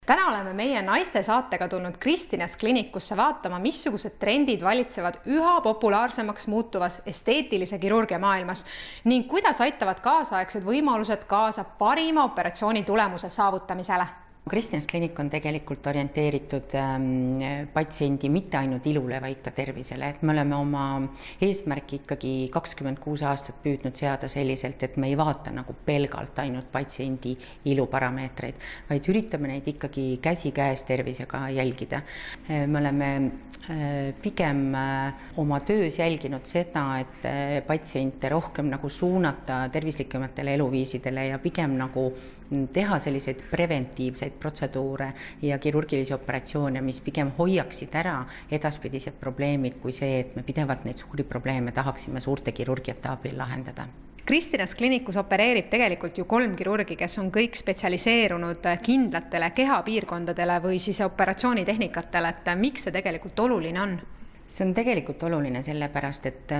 Täna oleme meie naiste saatega tulnud Kristinas Klinikusse vaatama, missugused trendid valitsevad üha populaarsemaks muutuvas esteetilise kirurgia maailmas ning kuidas aitavad kaasaegsed võimalused kaasa parima operatsiooni tulemuse saavutamisele. Kristinas Klinik on tegelikult orienteeritud patsiendi mitte ainult ilule, vaid ka tervisele. Et me oleme oma eesmärki ikkagi 26 aastat püüdnud seada selliselt, et me ei vaata nagu pelgalt ainult patsiendi iluparameetreid, vaid üritame neid ikkagi käsikäes tervisega jälgida. Me oleme pigem oma töös jälginud seda, et patsiente rohkem nagu suunata tervislikematele eluviisidele ja pigem nagu teha selliseid preventiivseid protseduure ja kirurgilisi operatsioone, mis pigem hoiaksid ära edaspidised probleemid kui see, et me pidevalt neid suuri probleeme tahaksime suurte kirurgiate abil lahendada. Kristinas Klinikus opereerib tegelikult ju 3 kirurgi, kes on kõik spetsialiseerunud kindlatele kehapiirkondadele või siis operatsioonitehnikatele, et miks see tegelikult oluline on? See on tegelikult oluline sellepärast, et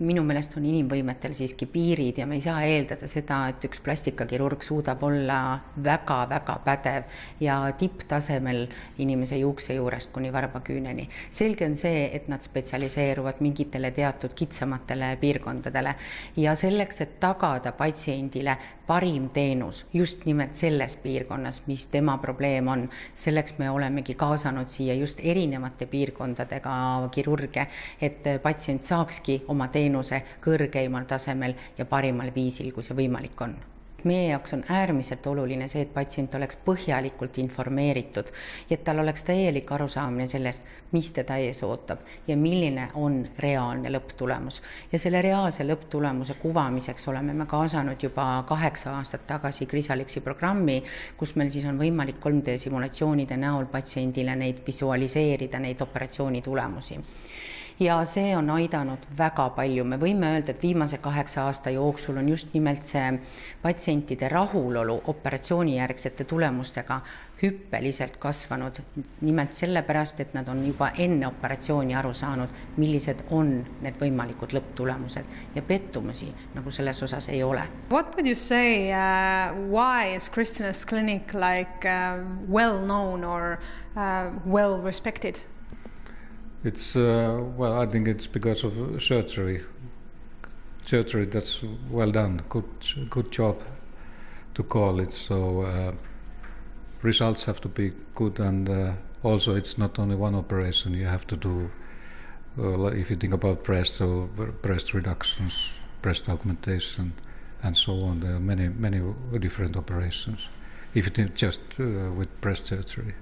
minu meelest on inimvõimetel siiski piirid ja me ei saa eeldada seda, et üks plastikakirurg suudab olla väga-väga pädev ja tipptasemel inimese juukse juurest kuni varbaküüneni. Selge on see, et nad spetsialiseeruvad mingitele teatud kitsamatele piirkondadele ja selleks, et tagada patsiendile parim teenus just nimelt selles piirkonnas, mis tema probleem on, selleks me olemegi kaasanud siia just erinevate piirkondadega kirurge, et patsient saakski oma teenuse kõrgeimal tasemel ja parimal viisil, kui see võimalik on. Meie jaoks on äärmiselt oluline see, et patsient oleks põhjalikult informeeritud ja et tal oleks täielik arusaamine sellest, mis teda ees ootab ja milline on reaalne lõpptulemus. Ja selle reaalse lõpptulemuse kuvamiseks oleme me kaasanud juba 8 aastat tagasi Chrysalixi programmi, kus meil siis on võimalik 3D simulatsioonide näol patsiendile neid visualiseerida, neid operatsiooni tulemusi. Ja see on aidanud väga palju. Me võime öelda, et viimase 8 aasta jooksul on just nimelt see patsientide rahulolu operatsioonijärgsete tulemustega hüppeliselt kasvanud. Nimelt sellepärast, et nad on juba enne operatsiooni aru saanud, millised on need võimalikud lõpptulemused ja pettumusi nagu selles osas ei ole. What would you say, why is Kristinas Clinic like well known or well respected? It's well, I think it's because of surgery that's well done, good job to call it. So results have to be good, and also it's not only one operation you have to do. If you think about breast, so breast reductions, breast augmentation, and so on, there are many different operations. If you think just with breast surgery.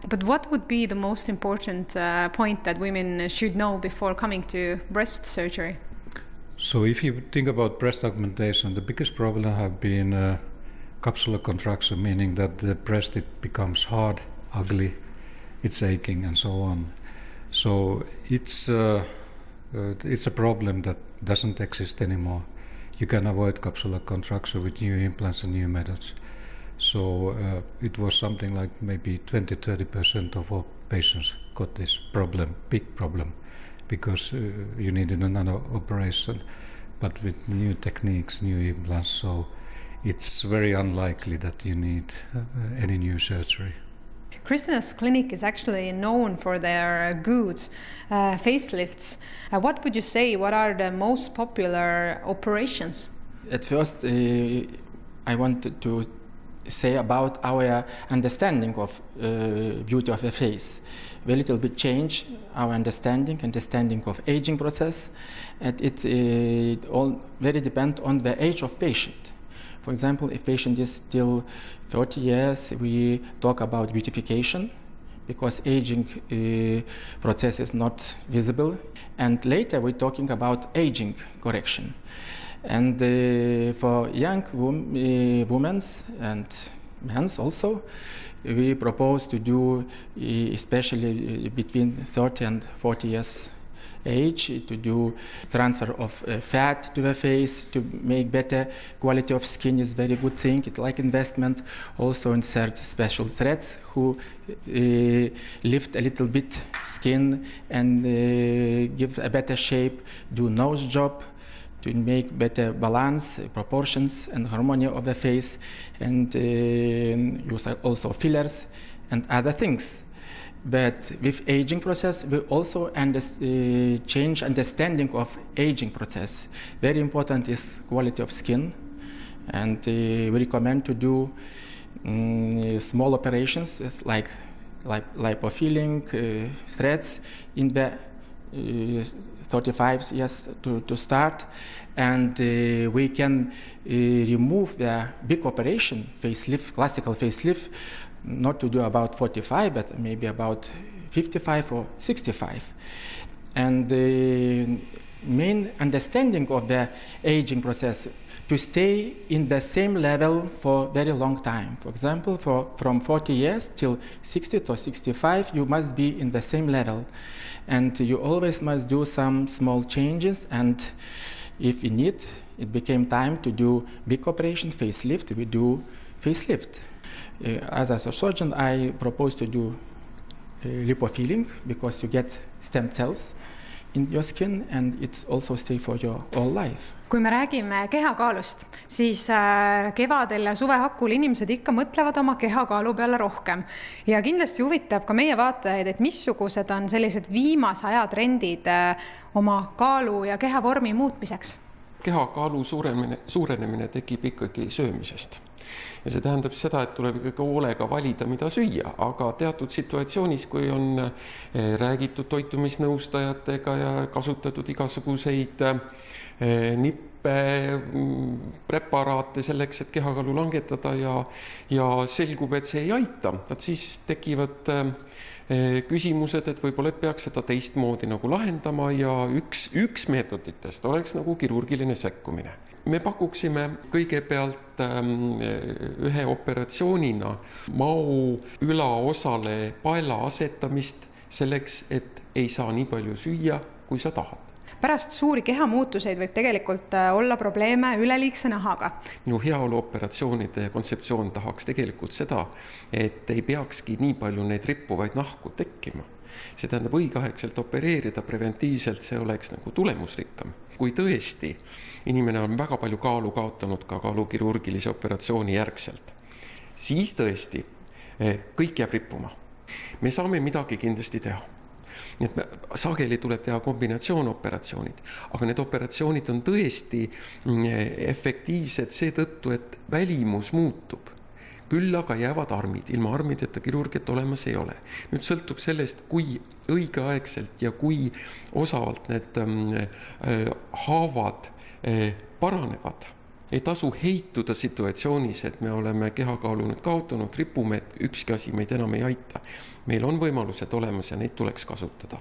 But what would be the most important point that women should know before coming to breast surgery? So if you think about breast augmentation, the biggest problem have been capsular contraction, meaning that the breast, it becomes hard, ugly, it's aching and so on. So it's a problem that doesn't exist anymore. You can avoid capsular contraction with new implants and new methods. So it was something like maybe 20-30% of all patients got this problem, big problem, because you needed another operation, but with new techniques, new implants, so it's very unlikely that you need any new surgery. Kristinas Clinic is actually known for their good facelifts. What would you say, what are the most popular operations? At first, I wanted to say about our understanding of beauty of the face. We a little bit change our understanding of aging process, and it all very depends on the age of patient. For example, if patient is still 30 years, we talk about beautification because aging process is not visible, and later we're talking about aging correction. And for young women and men also, we propose to do, especially between 30 and 40 years age, to do transfer of fat to the face to make better quality of skin is very good thing. It's like investment. Also insert special threads who lift a little bit skin and give a better shape, do nose job, to make better balance, proportions and harmony of the face, and use also fillers and other things. But with aging process, we also change understanding of aging process. Very important is quality of skin, and we recommend to do small operations like lipofilling, threads in the 35 years to start, and we can remove the big operation, facelift, classical facelift, not to do about 45, but maybe about 55 or 65. And the main understanding of the aging process to stay in the same level for very long time. For example, from 40 years till 60 to 65, you must be in the same level. And you always must do some small changes, and if you need, it became time to do big operation, facelift, we do facelift. As a surgeon, I propose to do lipofilling because you get stem cells in your skin and it's also stay for your whole life. Kui me räägime kehakaalust, siis kevadel ja suve hakul inimesed ikka mõtlevad oma kehakaalu peale rohkem. Ja kindlasti huvitab ka meie vaatajaid, et missugused on sellised viimase aja trendid oma kaalu ja kehavormi muutmiseks. Kehakaalu suurenemine tekib ikkagi söömisest. Ja see tähendab seda, et tuleb ikkagi hoolega valida, mida süüa, aga teatud situatsioonis, kui on räägitud toitumisnõustajatega ja kasutatud igasuguseid nippe, preparaate selleks, et kehakaalu langetada ja selgub, et see ei aita, siis tekivad küsimused, et võib-olla peaks seda teistmoodi nagu lahendama ja üks meetoditest oleks nagu kirurgiline sekkumine. Me pakuksime kõigepealt ühe operatsioonina mao ülaosale paela asetamist selleks, et ei saa nii palju süüa, kui sa tahad. Pärast suuri kehamuutuseid võib tegelikult olla probleeme üleliigse nahaga. Minu heaoluoperatsioonide kontseptsioon tahaks tegelikult seda, et ei peakski nii palju neid rippuvaid nahku tekkima. See tähendab õigeaegselt opereerida preventiivselt, see oleks nagu tulemusrikkam. Kui tõesti inimene on väga palju kaalu kaotanud ka kaalukirurgilise operatsiooni järgselt, siis tõesti kõik jääb rippuma. Me saame midagi kindlasti teha. Nii et sageli tuleb teha kombinatsioonoperatsioonid, aga need operatsioonid on tõesti efektiivsed seetõttu, et välimus muutub. Küll aga jäävad armid, ilma armideta kirurgiat olemas ei ole. Nüüd sõltub sellest, kui õigeaegselt ja kui osavalt need haavad paranevad. Ei tasu heituda situatsioonis, et me oleme kehakaalu nüüd kaotanud, ripume, et ükski asi meid enam ei aita. Meil on võimalused olemas ja neid tuleks kasutada.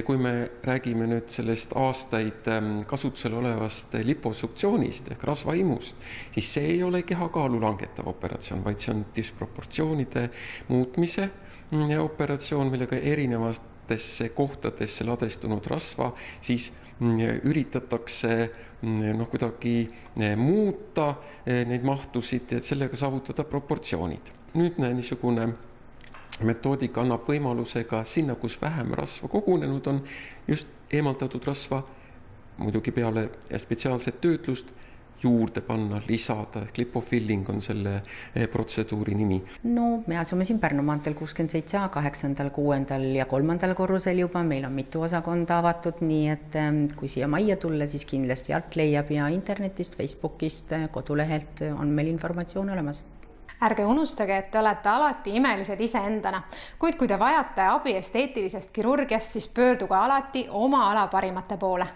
Kui me räägime nüüd sellest aastaid kasutusel olevast liposuktsioonist ehk rasvaimust, siis see ei ole kehakaalu langetav operatsioon, vaid see on disproportsioonide muutmise operatsioon, millega erinevatesse kohtadesse ladestunud rasva siis üritatakse kuidagi muuta neid mahtusid, et sellega saavutada proportsioonid. Nüüdne niisugune metoodika annab võimaluse ka sinna, kus vähem rasva kogunenud on, just eemaldatud rasva, muidugi peale spetsiaalset töötlust, juurde panna, lisada, ehk lipofilling on selle protseduuri nimi. No, me asume siin Pärnu maanteel 67, 8., 6. ja 3. korrusel juba. Meil on mitu osakonda avatud, nii et kui siia majja tulla, siis kindlasti alt leiab ja internetist, Facebookist, kodulehelt on meil informatsioon olemas. Ärge unustage, et te olete alati imelised iseendana, kuid kui te vajate abi esteetilisest kirurgiast, siis pöörduge alati oma ala parimate poole.